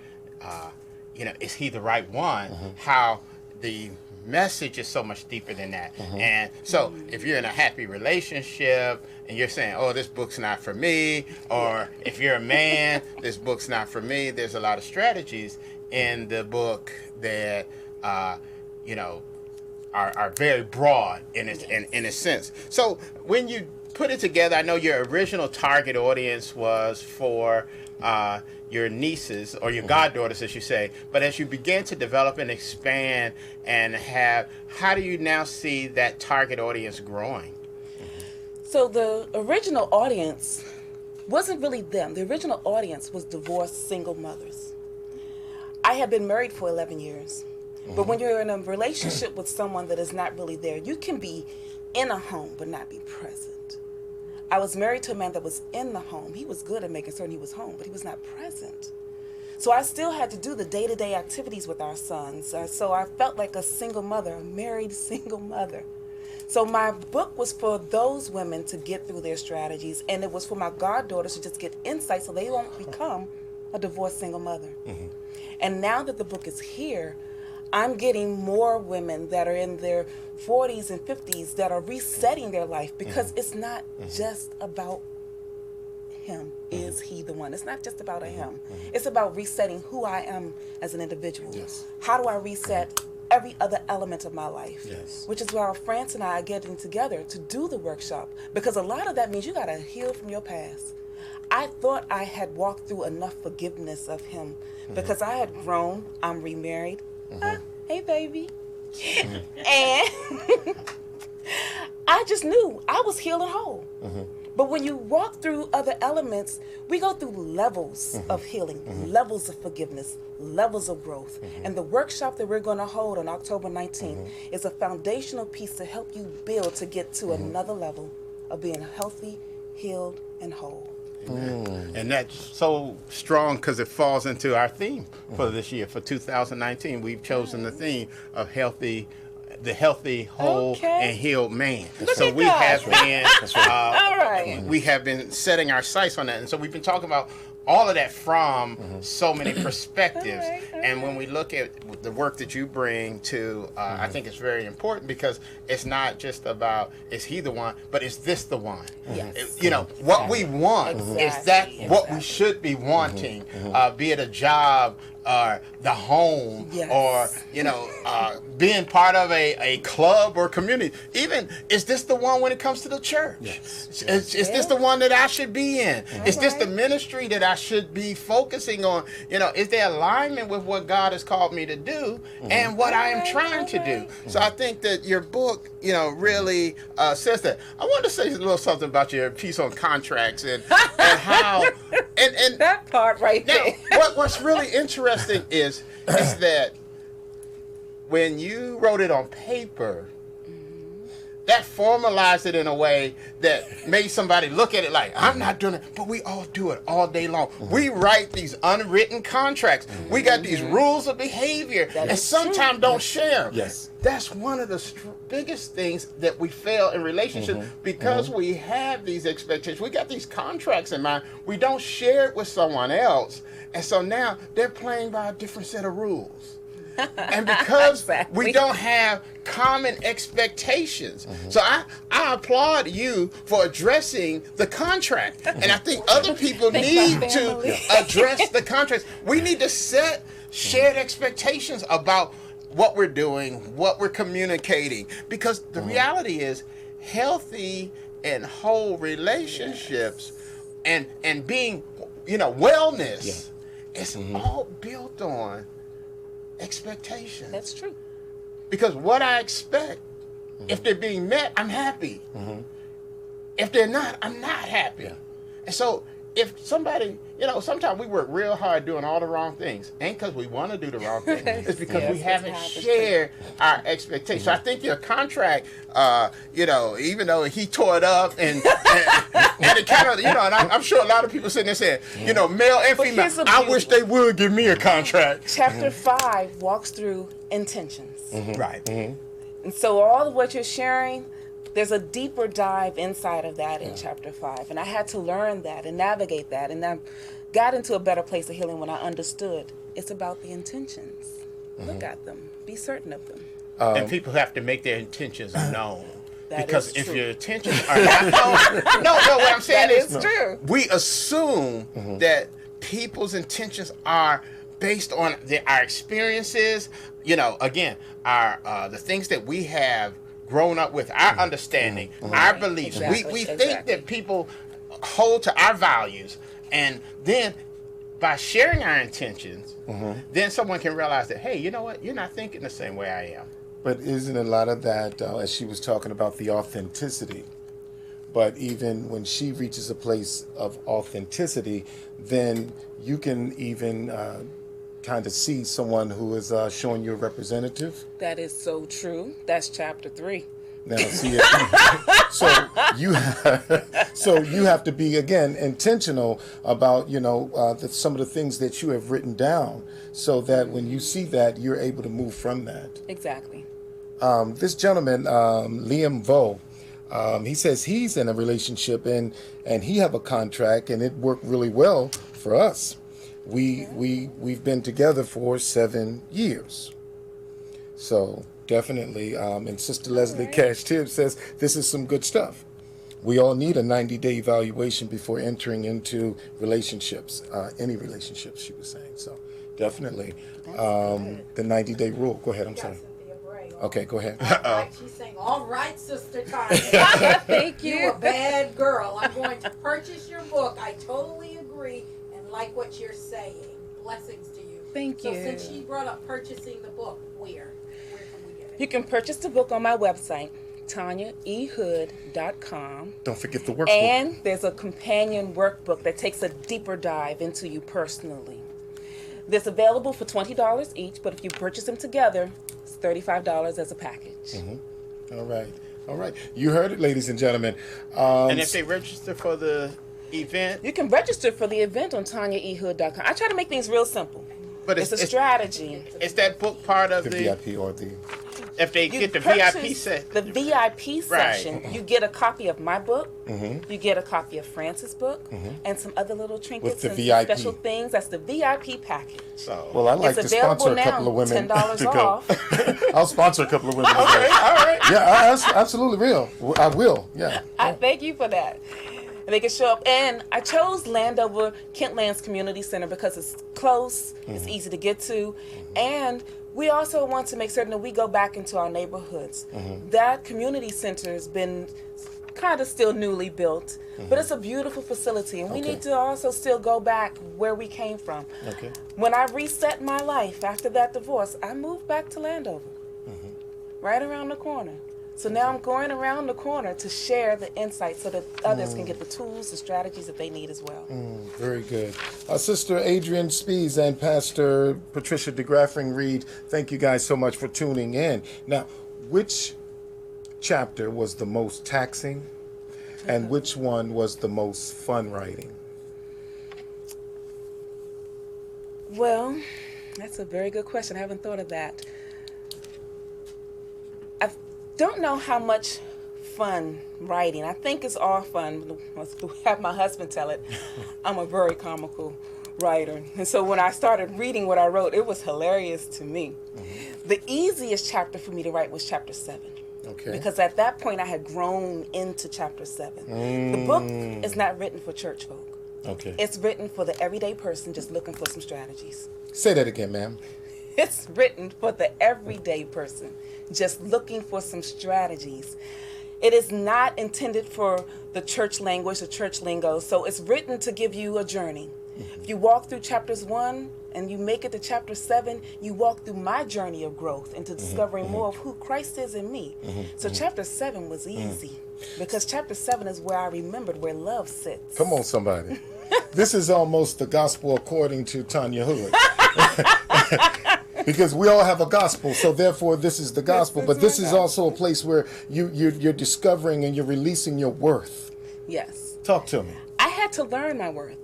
S2: is he the right one? How the message is so much deeper than that. And so if you're in a happy relationship and you're saying, oh, this book's not for me, or if you're a man, this book's not for me, there's a lot of strategies in the book that, are very broad in a sense. So when you put it together, I know your original target audience was for your nieces or your goddaughters, as you say, but as you begin to develop and expand and how do you now see that target audience growing?
S3: So the original audience wasn't really them. The original audience was divorced single mothers. I had been married for 11 years. But when you're in a relationship with someone that is not really there, you can be in a home but not be present. I was married to a man that was in the home. He was good at making certain he was home, but he was not present. So I still had to do the day-to-day activities with our sons. So I felt like a single mother, a married single mother. So my book was for those women to get through their strategies, and it was for my goddaughters to just get insight so they won't become a divorced single mother. And now that the book is here, I'm getting more women that are in their 40s and 50s that are resetting their life, because it's not just about him. Is he the one? It's not just about a him. It's about resetting who I am as an individual.
S4: Yes.
S3: How do I reset every other element of my life?
S4: Yes.
S3: Which is why France and I are getting together to do the workshop, because a lot of that means you got to heal from your past. I thought I had walked through enough forgiveness of him because I had grown. I'm remarried. Hey, baby. And I just knew I was healed and whole. But when you walk through other elements, we go through levels of healing, levels of forgiveness, levels of growth. And the workshop that we're going to hold on October 19th is a foundational piece to help you build to get to another level of being healthy, healed, and whole.
S2: And that's so strong because it falls into our theme for this year, for 2019. We've chosen the theme of the healthy, whole, and healed man. So we have been,
S3: All right.
S2: we have been setting our sights on that, and so we've been talking about all of that from so many perspectives. And when we look at the work that you bring to, I think it's very important, because it's not just about, is he the one, but is this the one?
S3: Yes.
S2: What we want, is that what we should be wanting, be it a job, or the home, or being part of a club or community. Even, is this the one when it comes to the church? Is this the one that I should be in? Is this the ministry that I should be focusing on? Is there alignment with what God has called me to do and what I am trying to do? So I think that your book, really says that. I wanted to say a little something about your piece on contracts and how and
S3: that part right there.
S2: What's really interesting is that when you wrote it on paper, that formalized it in a way that made somebody look at it like, I'm not doing it, but we all do it all day long. We write these unwritten contracts. We got these rules of behavior, and sometimes don't share them.
S4: Yes.
S2: That's one of the biggest things that we fail in relationships because we have these expectations. We got these contracts in mind. We don't share it with someone else. And so now they're playing by a different set of rules. And because we don't have common expectations. So I applaud you for addressing the contract. And I think other people need to address the contracts. We need to set shared expectations about what we're doing, what we're communicating. Because the reality is healthy and whole relationships and being, wellness, it's all built on expectations.
S3: That's true.
S2: Because what I expect, if they're being met, I'm happy. If they're not, I'm not happy. And so if somebody, sometimes we work real hard doing all the wrong things. Ain't because we want to do the wrong thing. It's because we haven't shared our expectations. So I think your contract, even though he tore it up and it kind of, and I'm sure a lot of people sitting there saying, male and female, I wish they would give me a contract.
S3: Chapter 5 walks through intentions.
S2: Right.
S3: And so all of what you're sharing, there's a deeper dive inside of that in chapter 5. And I had to learn that and navigate that. And I got into a better place of healing when I understood it's about the intentions. Look at them. Be certain of them.
S2: And people have to make their intentions known. Because if your intentions are not known, what I'm saying is
S3: true.
S2: We assume that people's intentions are based on our experiences, again, our the things that we have grown up with, our understanding, our beliefs. We think that people hold to our values, and then by sharing our intentions, then someone can realize that, hey, you know what? You're not thinking the same way I am.
S4: But isn't a lot of that, as she was talking about the authenticity, but even when she reaches a place of authenticity, then you can even kind of see someone who is showing you a representative.
S3: That is so true. That's chapter 3.
S4: Now, see, so you have to be, again, intentional about, some of the things that you have written down, so that when you see that, you're able to move from that.
S3: Exactly.
S4: This gentleman, Liam Vo, he says he's in a relationship and he have a contract, and it worked really well for us. We've been together for 7 years. So definitely, and Sister Leslie Cash Tibbs says this is some good stuff. We all need a 90-day evaluation before entering into relationships, any relationships, she was saying. So definitely, the 90-day rule. Go ahead, I'm sorry. Okay, go ahead.
S5: Right, she's saying, all right, Sister Tanya.
S3: Thank you.
S5: You're a bad girl. I'm going to purchase your book. I totally agree and like what you're saying. Blessings to you.
S3: Thank you.
S5: So since she brought up purchasing the book, where can we get it?
S3: You can purchase the book on my website, TanyaEHood.com.
S4: Don't forget the workbook.
S3: And there's a companion workbook that takes a deeper dive into you personally. It's available for $20 each, but if you purchase them together, it's $35 as a package.
S4: All right. You heard it, ladies and gentlemen.
S2: And if they register for the event?
S3: You can register for the event on TanyaEHood.com. I try to make things real simple.
S2: But
S3: it's a strategy.
S2: Is that book part of
S4: the VIP or the...
S2: If they get the VIP set,
S3: the VIP section, you get a copy of my book, you get a copy of Francis' book, and some other little trinkets and special things. That's the VIP package.
S4: Well, I'd like to sponsor a couple of women
S3: $10
S4: to go.
S3: off.
S4: I'll sponsor a couple of women.
S2: All right.
S4: Yeah, absolutely real. I will. Yeah.
S3: I thank you for that. And they can show up. And I chose Landover Kentlands Community Center because it's close, it's easy to get to, and we also want to make certain that we go back into our neighborhoods. That community center has been kind of still newly built, but it's a beautiful facility, and we need to also still go back where we came from. When I reset my life after that divorce, I moved back to Landover, right around the corner. So now I'm going around the corner to share the insights so that others can get the tools, the strategies that they need as well.
S4: Very good. Sister Adrienne Spees and Pastor Patricia DeGraffing Reed, thank you guys so much for tuning in. Now, which chapter was the most taxing, and which one was the most fun writing?
S3: Well, that's a very good question. I haven't thought of that. I don't know how much fun writing. I think it's all fun. To have my husband tell it, I'm a very comical writer. And so when I started reading what I wrote, it was hilarious to me. Mm-hmm. The easiest chapter for me to write was chapter 7.
S4: Okay.
S3: Because at that point I had grown into chapter 7. The book is not written for church folk.
S4: Okay.
S3: It's written for the everyday person just looking for some strategies.
S4: Say that again, ma'am.
S3: It's written for the everyday person just looking for some strategies. It is not intended for the church language, the church lingo. So it's written to give you a journey. Mm-hmm. If you walk through chapters 1 and you make it to chapter 7, you walk through my journey of growth into discovering more of who Christ is in me. So chapter 7 was easy because chapter 7 is where I remembered where love sits.
S4: Come on, somebody. This is almost the gospel according to Tanya Hood. Because we all have a gospel, so therefore this is the gospel. But this is also a place where you're discovering and you're releasing your worth.
S3: Yes.
S4: Talk to me.
S3: I had to learn my worth.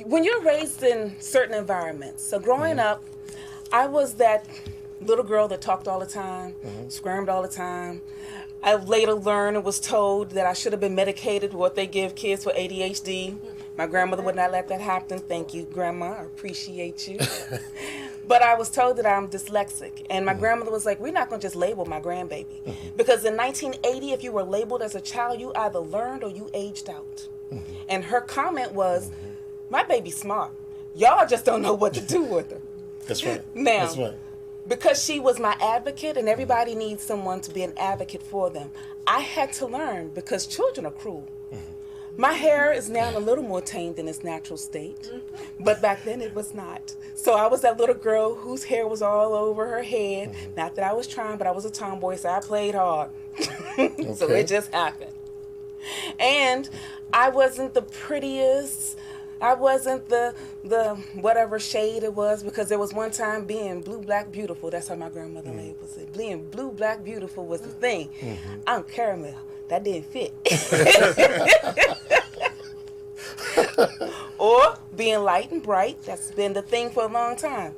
S3: When you're raised in certain environments, so growing up, I was that little girl that talked all the time, squirmed all the time. I later learned and was told that I should have been medicated, what they give kids for ADHD. My grandmother would not let that happen. Thank you, Grandma. I appreciate you. But I was told that I'm dyslexic. And my grandmother was like, we're not going to just label my grandbaby. Because in 1980, if you were labeled as a child, you either learned or you aged out. And her comment was, my baby's smart. Y'all just don't know what to do with her.
S4: That's right.
S3: Now,
S4: That's right.
S3: because she was my advocate and everybody needs someone to be an advocate for them, I had to learn because children are cruel. My hair is now a little more tamed in its natural state, but back then it was not. So I was that little girl whose hair was all over her head. Not that I was trying, but I was a tomboy, so I played hard. So it just happened. And I wasn't the prettiest. I wasn't the whatever shade it was, because there was one time being blue, black, beautiful. That's how my grandmother labeled it. Being blue, black, beautiful was the thing. I'm caramel. That didn't fit. Or being light and bright. That's been the thing for a long time.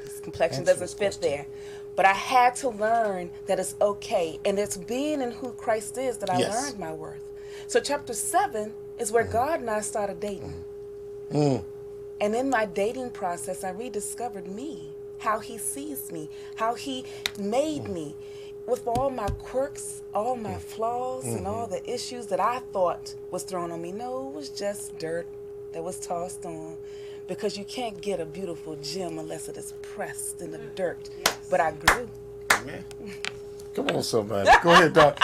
S3: This complexion doesn't fit there. But I had to learn that it's okay. And it's being in who Christ is that I learned my worth. So chapter 7 is where God and I started dating. And in my dating process, I rediscovered me, how he sees me, how he made me. With all my quirks, all my flaws, and all the issues that I thought was thrown on me. No, it was just dirt that was tossed on. Because you can't get a beautiful gem unless it is pressed in the dirt. But I grew.
S2: Amen.
S4: Come on, somebody. Go ahead, Doc.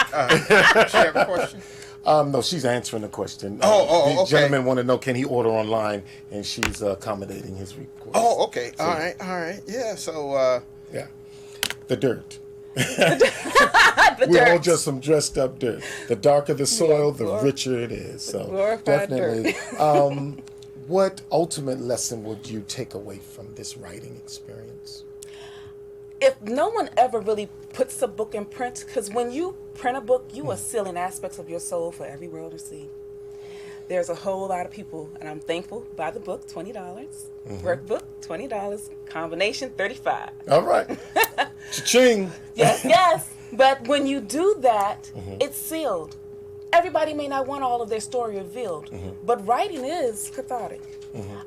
S2: She have a question?
S4: No, she's answering the question. The
S2: okay.
S4: gentleman want to know, can he order online? And she's accommodating his request.
S2: Oh, okay.
S4: So,
S2: all right. Yeah, so...
S4: yeah. The dirt.
S3: The
S4: We're all
S3: dirt.
S4: just some dressed up dirt. The darker the soil, the richer it is. So
S3: glorified
S4: definitely. What ultimate lesson would you take away from this writing experience?
S3: If no one ever really puts a book in print, because when you print a book, you are sealing aspects of your soul for every world to see. There's a whole lot of people, and I'm thankful, buy the book, $20. Workbook, $20. Combination, $35.
S4: All right. Cha-ching.
S3: Yes. But when you do that, it's sealed. Everybody may not want all of their story revealed, but writing is cathartic.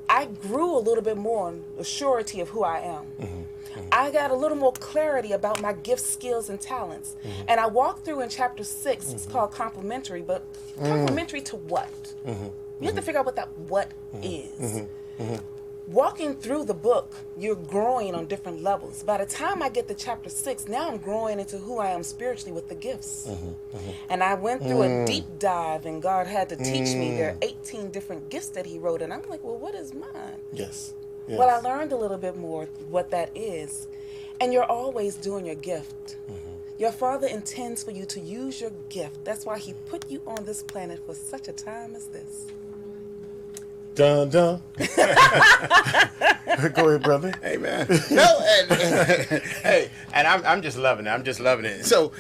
S3: I grew a little bit more on the surety of who I am. I got a little more clarity about my gifts, skills, and talents. And I walked through in chapter 6, it's called complementary, but complementary to what? You have to figure out what that what is. Walking through the book, you're growing on different levels. By the time I get to chapter 6, now I'm growing into who I am spiritually with the gifts. And I went through a deep dive, and God had to teach me there are 18 different gifts that he wrote. And I'm like, well, what is mine?
S4: Yes.
S3: Well, I learned a little bit more what that is. And you're always doing your gift. Your Father intends for you to use your gift. That's why he put you on this planet for such a time as this.
S4: Dun, dun. Go ahead, brother.
S2: Amen. No, and, hey, And I'm just loving it. I'm just loving it. So,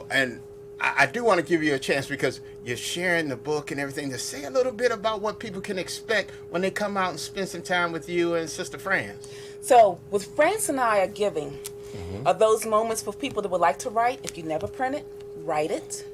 S2: and I do want to give you a chance because you're sharing the book and everything to say a little bit about what people can expect when they come out and spend some time with you and Sister France.
S3: So, what France and I are giving are those moments for people that would like to write. If you never print it, write it.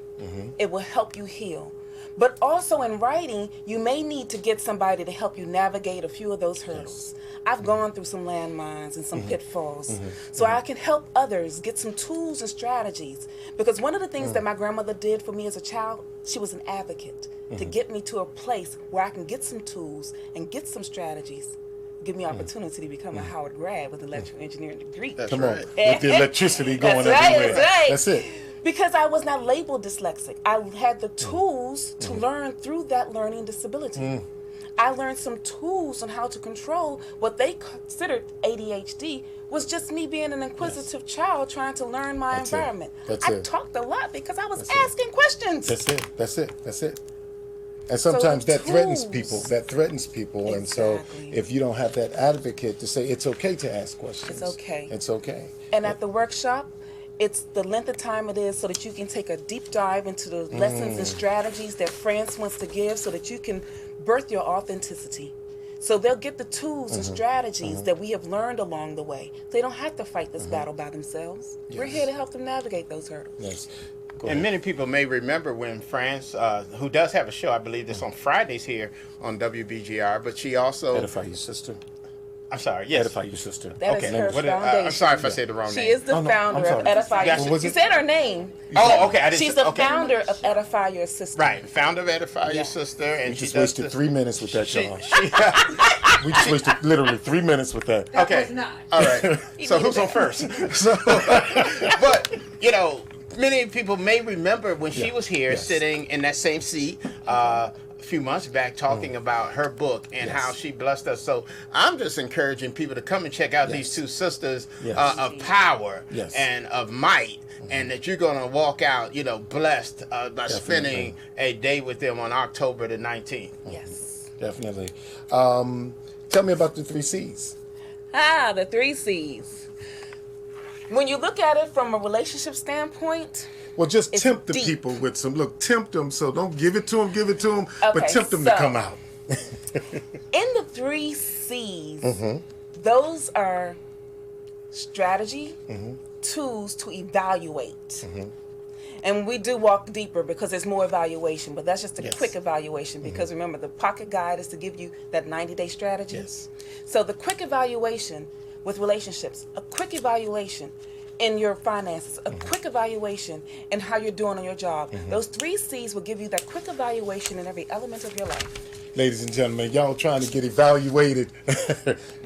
S3: It will help you heal. But also in writing, you may need to get somebody to help you navigate a few of those hurdles. I've gone through some landmines and some pitfalls. So I can help others get some tools and strategies. Because one of the things that my grandmother did for me as a child, she was an advocate to get me to a place where I can get some tools and get some strategies. Give me opportunity to become a Howard grad with an electrical engineering degree.
S4: Come on, with the electricity going everywhere. That's it.
S3: Because I was not labeled dyslexic. I had the tools to learn through that learning disability. I learned some tools on how to control what they considered ADHD was just me being an inquisitive child trying to learn my environment. I talked a lot because I was asking questions.
S4: That's it. And sometimes that threatens people.
S3: Exactly.
S4: And so if you don't have that advocate to say it's okay to ask questions. It's okay.
S3: And at the workshop, it's the length of time it is so that you can take a deep dive into the lessons and strategies that France wants to give so that you can birth your authenticity. So they'll get the tools and strategies that we have learned along the way. They don't have to fight this battle by themselves. We're here to help them navigate those hurdles.
S4: Yes.
S2: And many people may remember when France, who does have a show, I believe this on Fridays here on WBGR, but she also...
S4: Edify your sister.
S2: I'm sorry, yes.
S4: Edify your sister.
S3: That is her foundation.
S2: I'm sorry if I said the wrong name.
S3: She is the founder of Edify Your Sister. You said her name.
S2: Oh, okay.
S3: She's the founder of Edify Your Sister.
S2: Right, founder of Edify Your Sister. And
S4: she just wasted 3 minutes with that, y'all. We just wasted literally 3 minutes with that.
S2: Okay. All right. So who's on first? But, many people may remember when she was here sitting in that same seat a few months back talking about her book and how she blessed us. So I'm just encouraging people to come and check out these two sisters of power and of might. And that you're going to walk out, blessed by spending a day with them on October the 19th.
S3: Yes.
S4: Definitely. Tell me about the 3 C's.
S3: The 3 C's. When you look at it from a relationship standpoint,
S4: well, just tempt the people with some. Look, tempt them. So don't give it to them, but tempt them to come out.
S3: In the 3 C's, those are strategy, tools to evaluate. And we do walk deeper because there's more evaluation, but that's just a quick evaluation because remember, the pocket guide is to give you that 90-day strategy. So the quick evaluation with relationships, a quick evaluation in your finances, a quick evaluation in how you're doing on your job. Those 3 C's will give you that quick evaluation in every element of your life.
S4: Ladies and gentlemen, y'all trying to get evaluated,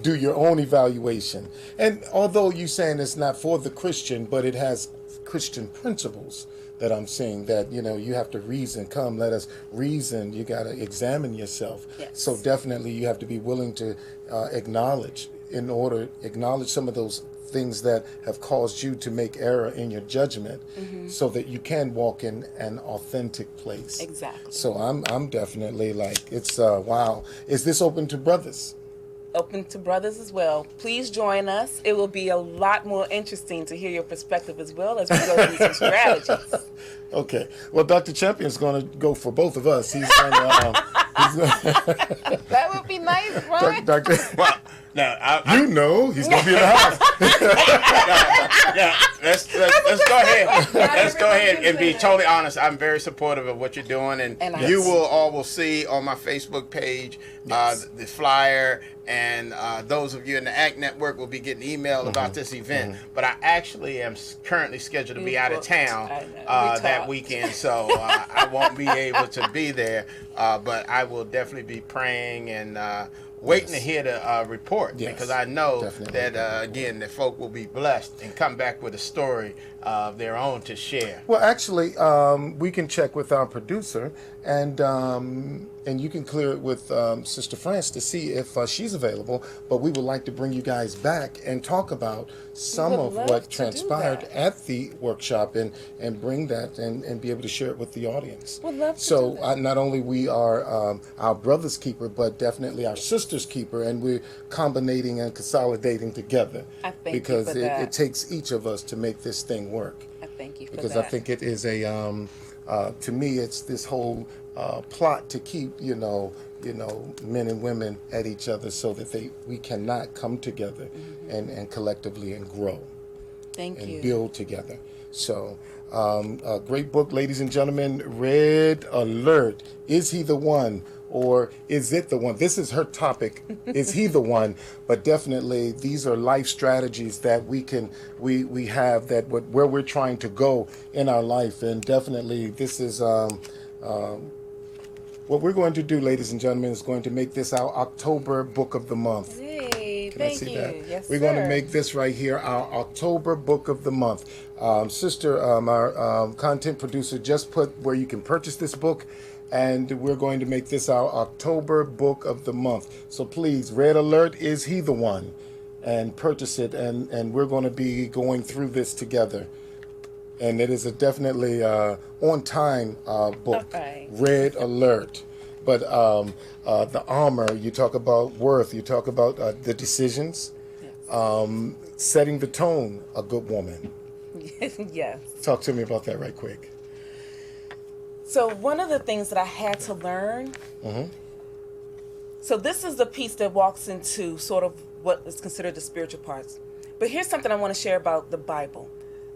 S4: do your own evaluation. And although you're saying it's not for the Christian, but it has Christian principles that I'm seeing that, you have to reason. Come, let us reason. You got to examine yourself. So definitely you have to be willing to acknowledge some of those things that have caused you to make error in your judgment so that you can walk in an authentic place.
S3: Exactly.
S4: So I'm definitely like, it's wow. Is this open to brothers?
S3: Open to brothers as well. Please join us. It will be a lot more interesting to hear your perspective as well as we go through some strategies.
S4: Okay. Well, Dr. Champion's going to go for both of us. He's going to...
S3: That would be nice, Bryan.
S4: Doctor,
S2: well, no,
S4: he's going to be in the house.
S2: Let's go ahead. Let's go ahead and be totally honest. I'm very supportive of what you're doing, and you will see on my Facebook page the flyer, and those of you in the ACT Network will be getting email about this event. But I actually am currently scheduled to be out of town that weekend, so I won't be able to be there. But I will definitely be praying and waiting to hear the report because I know that again that folk will be blessed and come back with a story of their own to share.
S4: Well, actually, we can check with our producer, and and you can clear it with Sister France to see if she's available. But we would like to bring you guys back and talk about some of what transpired at the workshop and bring that and be able to share it with the audience.
S3: Would love to
S4: so
S3: do that.
S4: Not only we are our brother's keeper, but definitely our sister's keeper, and we're combinating and consolidating together.
S3: I thank
S4: because
S3: you for that.
S4: It takes each of us to make this thing work.
S3: I thank you for
S4: Because
S3: that.
S4: I think it is a to me it's this whole plot to keep men and women at each other so that we cannot come together and collectively and grow.
S3: Thank you.
S4: And build together. So a great book, ladies and gentlemen. Red Alert. Is he the one, or is it the one? This is her topic. Is he the one? But definitely these are life strategies that we have that where we're trying to go in our life. And definitely this is what we're going to do, ladies and gentlemen, is going to make this our October book of the month.
S3: Hey,
S4: Can
S3: thank
S4: I see
S3: you.
S4: that?
S3: Yes,
S4: We're going to make this right here our October book of the month. Sister, our content producer, just put where you can purchase this book, and we're going to make this our October book of the month. So please, Red Alert, is he the one? And purchase it, and we're going to be going through this together. And it is a definitely on-time book,
S3: Okay.
S4: Red Alert. But the armor, you talk about worth, you talk about the decisions, setting the tone, a good woman.
S3: Yes.
S4: Talk to me about that right quick.
S3: So one of the things that I had to learn, so this is the piece that walks into sort of what is considered the spiritual parts. But here's something I want to share about the Bible.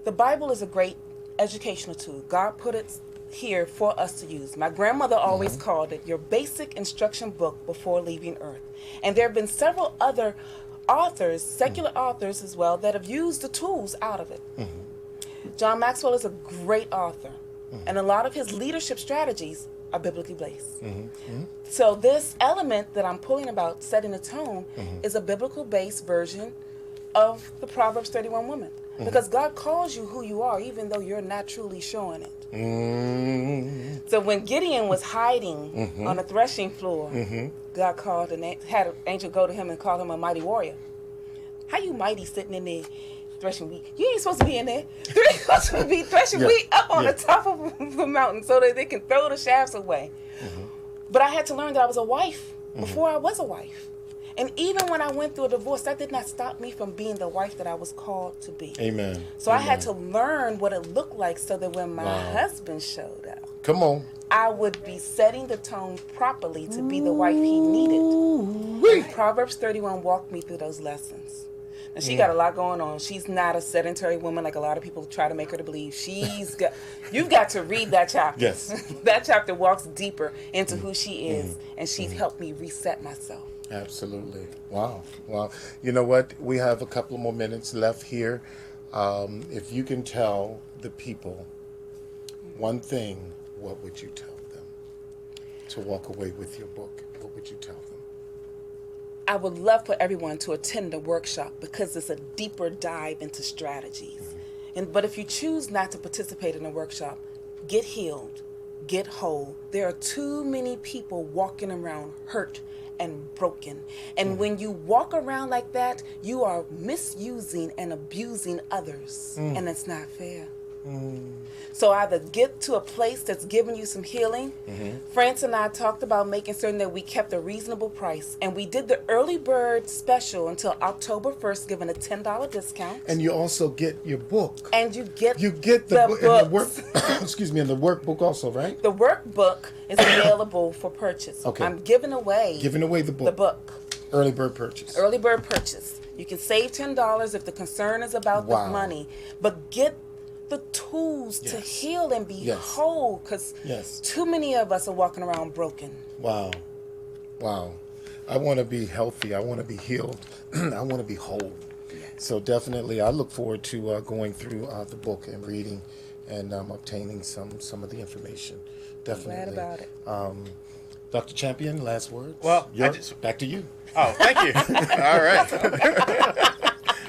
S3: The Bible is a great educational tool. God put it here for us to use. My grandmother always called it your basic instruction book before leaving Earth. And there have been several other authors, secular authors as well, that have used the tools out of it. John Maxwell is a great author, and a lot of his leadership strategies are biblically based. So this element that I'm pulling about, setting the tone, is a biblical based version of the Proverbs 31 woman. Because God calls you who you are, even though you're not truly showing it. So when Gideon was hiding on the threshing floor, God called and had an angel go to him and call him a mighty warrior. How you mighty sitting in there threshing wheat? You ain't supposed to be in there. You're supposed to be threshing wheat up on the top of the mountain so that they can throw the shafts away. But I had to learn that I was a wife before I was a wife. And even when I went through a divorce, that did not stop me from being the wife that I was called to be.
S4: Amen.
S3: So I had to learn what it looked like so that when my husband showed up,
S4: Come on.
S3: I would be setting the tone properly to be the wife he needed. And Proverbs 31 walked me through those lessons. And she got a lot going on. She's not a sedentary woman like a lot of people try to make her to believe. You've got to read that chapter.
S4: Yes.
S3: That chapter walks deeper into who she is, and she's helped me reset myself.
S4: Absolutely. Wow. You know what? We have a couple more minutes left here. If you can tell the people one thing, what would you tell them to walk away with your book? What would you tell them?
S3: I would love for everyone to attend the workshop because it's a deeper dive into strategies. But if you choose not to participate in the workshop, get healed, get whole. There are too many people walking around hurt and broken. And when you walk around like that, you are misusing and abusing others. And it's not fair. So either get to a place that's giving you some healing. France and I talked about making certain that we kept a reasonable price. And we did the early bird special until October 1st, giving a $10 discount.
S4: And you also get your book.
S3: And you get
S4: the book and the work. Excuse me, and the workbook also, right?
S3: The workbook is available for purchase.
S4: Okay.
S3: I'm giving away
S4: the book.
S3: The book.
S4: Early bird purchase.
S3: Early bird purchase. You can save $10 if the concern is about the money, but get the tools to heal and be whole, because too many of us are walking around broken.
S4: Wow. I want to be healthy. I want to be healed. I want to be whole. So definitely, I look forward to going through the book and reading and obtaining some of the information. Definitely.
S3: I'm glad about it.
S4: Dr. Champion, last words?
S2: Well,
S4: back to you.
S2: Oh, thank you. All right.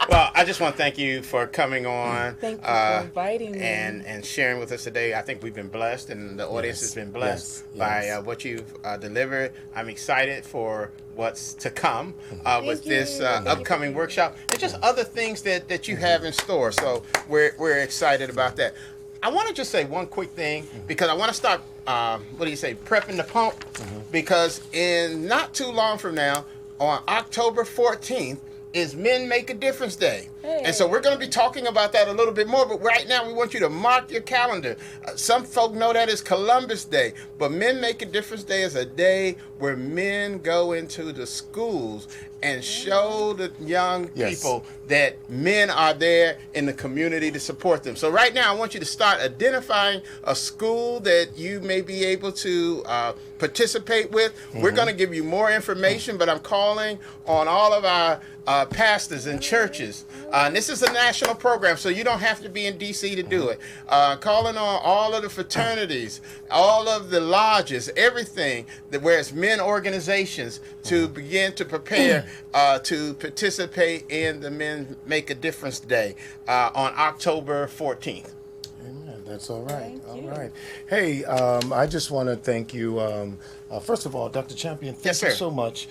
S2: Well, I just want to thank you for coming on.
S3: Thank you for inviting me.
S2: And sharing with us today. I think we've been blessed, and the audience has been blessed by what you've delivered. I'm excited for what's to come with this upcoming workshop and just other things that you have in store. So we're excited about that. I want to just say one quick thing because I want to start, prepping the pump, because in not too long from now, on October 14th, is Men Make a Difference Day.
S3: Hey.
S2: And so we're going to be talking about that a little bit more, but right now we want you to mark your calendar. Some folk know that as Columbus Day, but Men Make a Difference Day is a day where men go into the schools and show the young people that men are there in the community to support them. So right now I want you to start identifying a school that you may be able to participate with. We're going to give you more information, but I'm calling on all of our pastors and churches. And this is a national program, so you don't have to be in D.C. to do it. Calling on all of the fraternities, all of the lodges, everything, where it's men organizations, to begin to prepare to participate in the Men Make a Difference Day on October 14th.
S4: Amen. That's all right. All right. Hey, I just want to thank you. First of all, Dr. Champion, thank you so much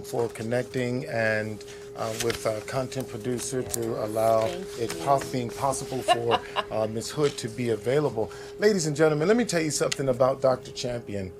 S4: for connecting and with content producer to allow it being possible for Ms. Hood to be available. Ladies and gentlemen, let me tell you something about Dr. Champion.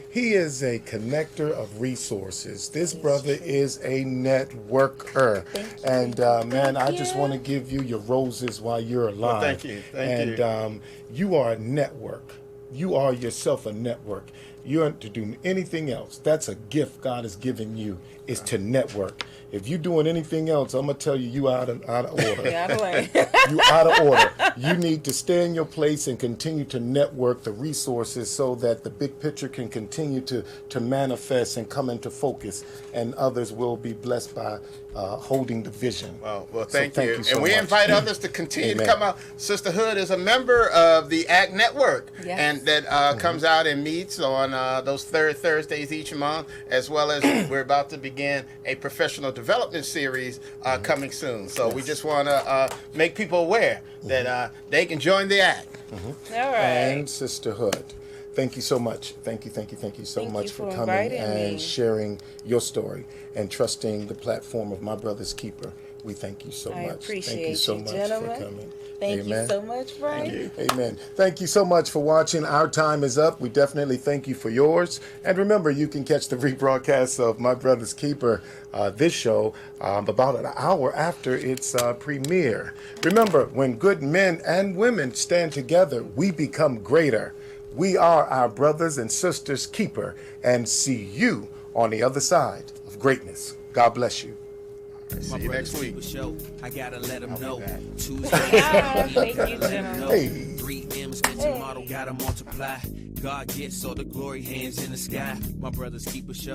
S4: He is a connector of resources. This brother is a networker. And man, I just want to give you your roses while you're alive.
S2: Well, thank you. Thank
S4: you. You are a network. You are yourself a network. You aren't to do anything else. That's a gift God has given you, is to network. If you're doing anything else, I'm going to tell you, you out of order.
S3: Out of way.
S4: You out of order. You need to stay in your place and continue to network the resources so that the big picture can continue to manifest and come into focus, and others will be blessed by holding the vision.
S2: Well, thank you
S4: so
S2: and we
S4: much.
S2: invite others to continue to come out. Sister Hood is a member of the ACT Network, and that comes out and meets on those third Thursdays each month, as well as we're about to begin a professional development series coming soon. So we just want to make people aware that they can join the ACT.
S3: All right.
S4: And Sister Hood, thank you so much. Thank you so much for coming and sharing your story and trusting the platform of My Brother's Keeper. We thank you so much.
S3: Appreciate
S4: thank you so much
S3: gentlemen.
S4: for coming.
S3: Thank
S4: Amen.
S3: you so much, Bryan.
S4: Amen. Thank you so much for watching. Our time is up. We definitely thank you for yours. And remember, you can catch the rebroadcast of My Brother's Keeper, this show, about an hour after its premiere. Remember, when good men and women stand together, we become greater. We are our brothers and sisters' keeper, and see you on the other side of greatness. God bless you.
S2: See you next week.
S1: I gotta let them know. Tuesday,
S3: Thank you, gentlemen.
S4: Hey.
S1: 3 M's mental model gotta multiply. God gets all the glory, hands in the sky. My Brother's Keeper show.